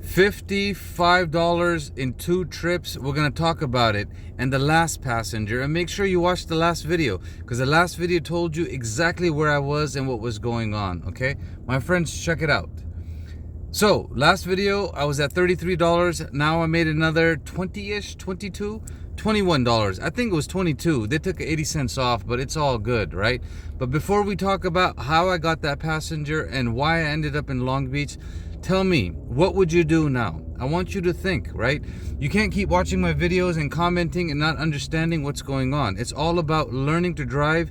$55 in 2 trips. We're going to talk about it and the last passenger. And make sure you watch the last video, because the last video told you exactly where I was and what was going on. Okay, my friends, check it out. So last video I was at $33. Now I made another 20-ish, 22, $21. I think it was 22. They took 80 cents off, but it's all good, right? But before we talk about how I got that passenger and why I ended up in Long Beach, tell me, what would you do now? I want you to think, right? You can't keep watching my videos and commenting and not understanding what's going on. It's all about learning to drive,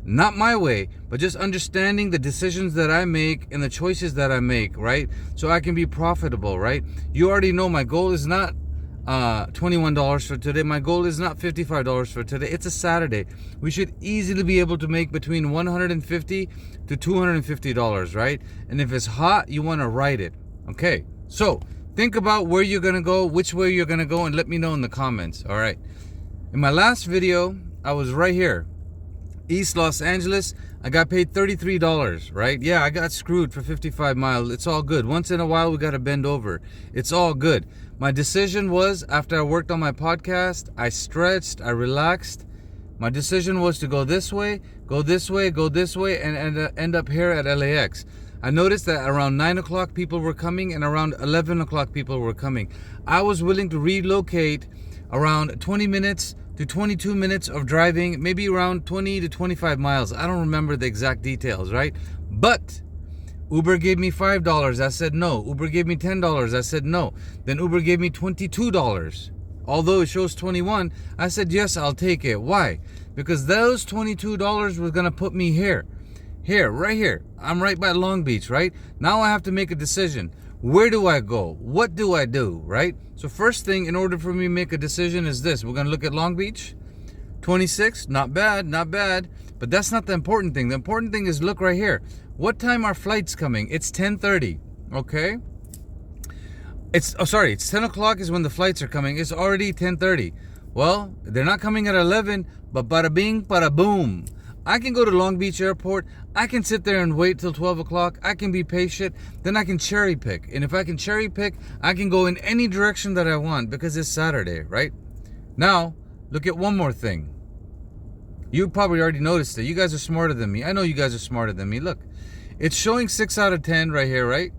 not my way, but just understanding the decisions that I make and the choices that I make, right? So I can be profitable, right? You already know my goal is not $21 for today. My goal is not $55 for today. It's a Saturday. We should easily be able to make between $150 to $250, right? And if it's hot, you want to ride it. Okay, so think about where you're gonna go, which way you're gonna go, and let me know in the comments. All right, in my last video I was right here, East Los Angeles. I got paid $33, right? Yeah, I got screwed for 55 miles. It's all good. Once in a while we got to bend over. It's all good. My decision was, after I worked on my podcast, I stretched, I relaxed. My decision was to go this way, go this way, go this way, and end up here at LAX. I noticed that around 9 o'clock people were coming and around 11 o'clock people were coming. I was willing to relocate around 20 minutes to 22 minutes of driving, maybe around 20 to 25 miles. I don't remember the exact details, right? But Uber gave me $5. I said no. Uber gave me $10. I said no. Then Uber gave me $22. Although it shows 21, I said yes, I'll take it. Why? Because those $22 was gonna put me here. Here, right here. I'm right by Long Beach, right? Now I have to make a decision. Where do I go? What do I do, right? So first thing, in order for me to make a decision, is this. We're going to look at Long Beach. 26, not bad, not bad. But that's not the important thing. The important thing is, look right here. What time are flights coming? It's 10:30, okay? It's 10 o'clock is when the flights are coming. It's already 10:30. Well, they're not coming at 11, but bada bing, bada boom. I can go to Long Beach Airport. I can sit there and wait till 12 o'clock. I can be patient. Then I can cherry pick. And if I can cherry pick, I can go in any direction that I want because it's Saturday, right? Now, look at one more thing. You probably already noticed it. You guys are smarter than me. I know you guys are smarter than me. Look, it's showing 6 out of 10 right here, right?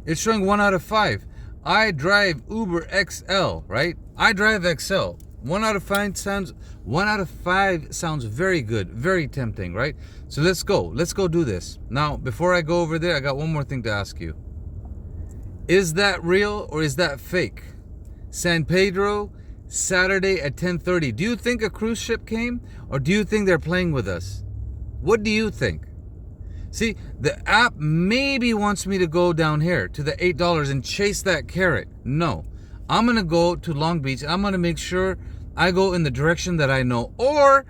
It's showing 1 out of 5. I drive Uber XL, right? I drive XL. 1 out of 5 sounds very good, very tempting, right? So let's go do this. Now, before I go over there, I got one more thing to ask you. Is that real or is that fake? San Pedro, Saturday at 10:30. Do you think a cruise ship came, or do you think they're playing with us? What do you think? See, the app maybe wants me to go down here to the $8 and chase that carrot. No, I'm gonna go to Long Beach. I'm gonna make sure I go in the direction that I know. Or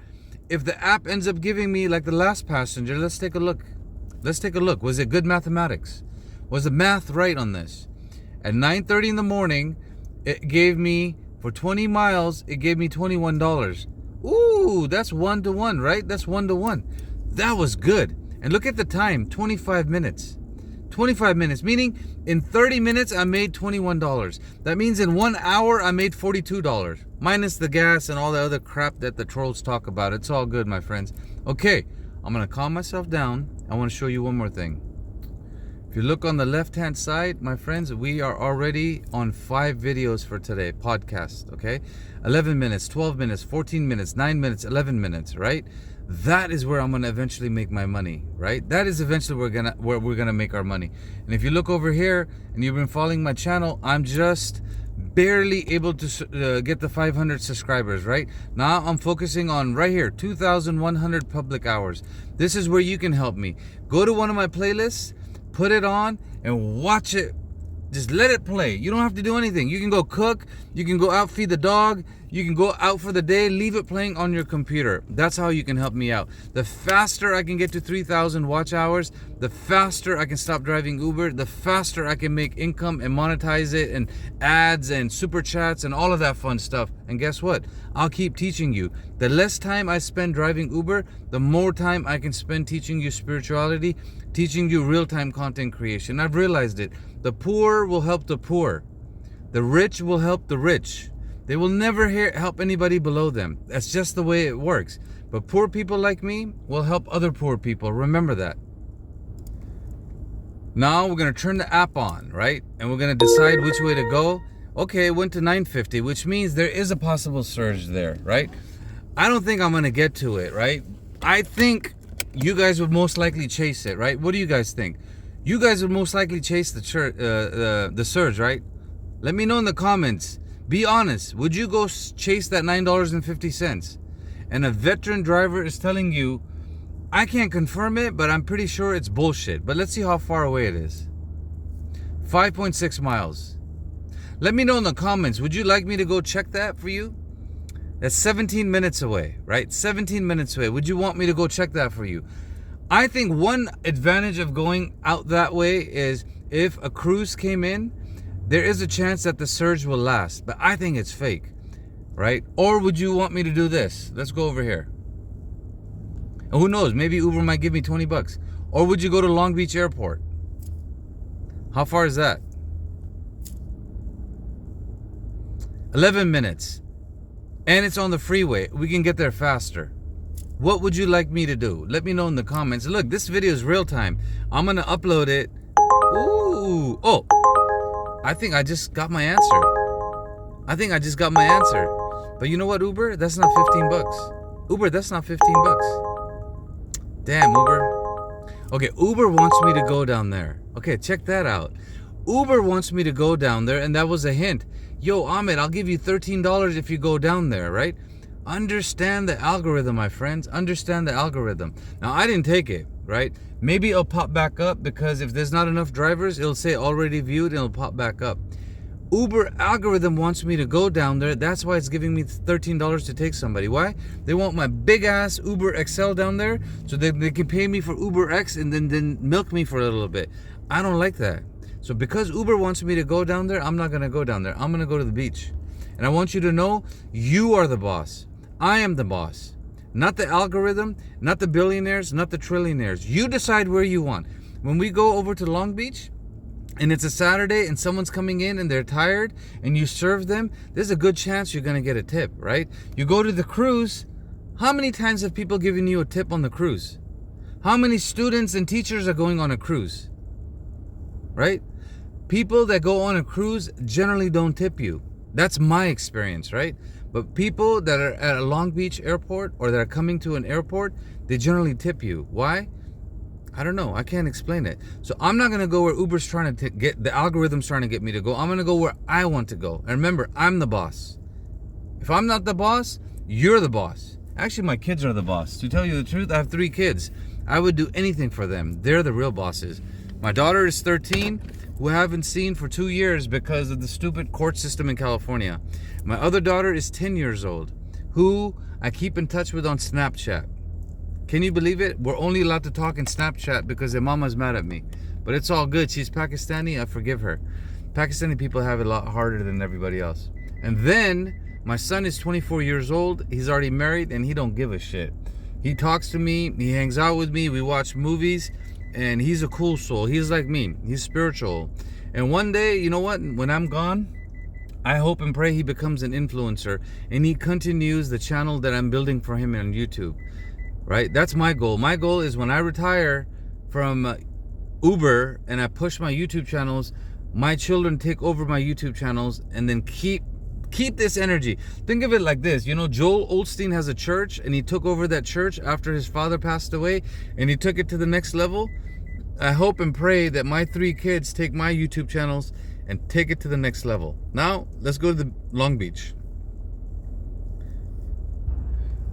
if the app ends up giving me, like the last passenger, let's take a look. Was it good mathematics? Was the math right on this? At 9:30 in the morning, it gave me, for 20 miles, it gave me $21. Ooh, that's 1-to-1, right? That's 1-to-1. That was good. And look at the time, 25 minutes. 25 minutes, meaning in 30 minutes I made $21. That means in 1 hour I made $42, minus the gas and all the other crap that the trolls talk about. It's all good, my friends. Okay, I'm gonna calm myself down. I want to show you one more thing. If you look on the left hand side, my friends, we are already on 5 videos for today, podcast. Okay, 11 minutes, 12 minutes, 14 minutes, 9 minutes, 11 minutes, right? That is where I'm gonna eventually make my money, right? That is eventually where we're gonna make our money. And if you look over here and you've been following my channel, I'm just barely able to get the 500 subscribers, right? Now I'm focusing on right here, 2,100 public hours. This is where you can help me. Go to one of my playlists, put it on, and watch it. Just let it play. You don't have to do anything. You can go cook, you can go out feed the dog, you can go out for the day, leave it playing on your computer. That's how you can help me out. The faster I can get to 3,000 watch hours, the faster I can stop driving Uber, the faster I can make income and monetize it, and ads and super chats and all of that fun stuff. And guess what? I'll keep teaching you. The less time I spend driving Uber, the more time I can spend teaching you spirituality, teaching you real-time content creation. I've realized it. The poor will help the poor. The rich will help the rich. They will never help anybody below them. That's just the way it works. But poor people like me will help other poor people. Remember that. Now we're going to turn the app on, right? And we're going to decide which way to go. Okay, it went to 950, which means there is a possible surge there, right? I don't think I'm going to get to it, right? I think you guys would most likely chase it, right? What do you guys think? You guys would most likely chase the surge, right? Let me know in the comments. Be honest. Would you go chase that $9.50? And a veteran driver is telling you, I can't confirm it, but I'm pretty sure it's bullshit. But let's see how far away it is. 5.6 miles. Let me know in the comments. Would you like me to go check that for you? That's 17 minutes away, right? 17 minutes away. Would you want me to go check that for you? I think one advantage of going out that way is if a cruise came in, there is a chance that the surge will last, but I think it's fake, right? Or would you want me to do this? Let's go over here. And who knows, maybe Uber might give me 20 bucks. Or would you go to Long Beach Airport? How far is that? 11 minutes. And it's on the freeway. We can get there faster. What would you like me to do? Let me know in the comments. Look, this video is real time. I'm going to upload it. Ooh. Oh. I think I just got my answer. But you know what, Uber? That's not 15 bucks. Uber, that's not 15 bucks. Damn, Uber. Okay, Uber wants me to go down there. Okay, check that out. Uber wants me to go down there, and that was a hint. Yo, Ahmed, I'll give you $13 if you go down there, right? Understand the algorithm, my friends. Understand the algorithm. Now, I didn't take it, right? Maybe it'll pop back up because if there's not enough drivers, it'll say already viewed and it'll pop back up. Uber algorithm wants me to go down there. That's why it's giving me $13 to take somebody. Why? They want my big ass Uber XL down there so they can pay me for Uber X and then milk me for a little bit. I don't like that. So because Uber wants me to go down there, I'm not going to go down there. I'm going to go to the beach. And I want you to know, you are the boss. I am the boss. Not the algorithm, not the billionaires, not the trillionaires. You decide where you want. When we go over to Long Beach and it's a Saturday and someone's coming in and they're tired and you serve them, there's a good chance you're going to get a tip, right? You go to the cruise. How many times have people given you a tip on the cruise? How many students and teachers are going on a cruise? Right? People that go on a cruise generally don't tip you. That's my experience, right? But people that are at a Long Beach airport or that are coming to an airport, they generally tip you. Why? I don't know. I can't explain it. So I'm not going to go where Uber's trying to get, the algorithm's trying to get me to go. I'm going to go where I want to go. And remember, I'm the boss. If I'm not the boss, you're the boss. Actually, my kids are the boss. To tell you the truth, I have 3 kids. I would do anything for them. They're the real bosses. My daughter is 13, who I haven't seen for 2 years because of the stupid court system in California. My other daughter is 10 years old, who I keep in touch with on Snapchat. Can you believe it? We're only allowed to talk in Snapchat because their mama's mad at me. But it's all good. She's Pakistani. I forgive her. Pakistani people have it a lot harder than everybody else. And then my son is 24 years old. He's already married and he don't give a shit. He talks to me. He hangs out with me. We watch movies. And he's a cool soul. He's like me. He's spiritual. And one day, you know what? When I'm gone, I hope and pray he becomes an influencer and he continues the channel that I'm building for him on YouTube. Right? That's my goal. My goal is when I retire from Uber and I push my YouTube channels, my children take over my YouTube channels and then keep this energy. Think of it like this. You know, Joel Osteen has a church and he took over that church after his father passed away and he took it to the next level. I hope and pray that my 3 kids take my YouTube channels and take it to the next level. Now, let's go to the Long Beach.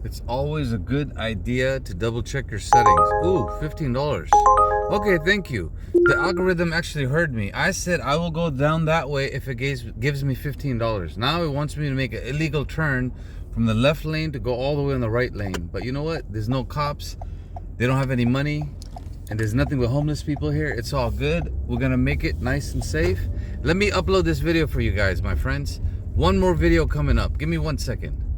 It's always a good idea to double check your settings. Ooh, $15. Okay, thank you. The algorithm actually heard me. I said I will go down that way if it gives me $15. Now it wants me to make an illegal turn from the left lane to go all the way in the right lane. But you know what? There's no cops. They don't have any money. And there's nothing but homeless people here. It's all good. We're gonna make it nice and safe. Let me upload this video for you guys, my friends. One more video coming up. Give me 1 second.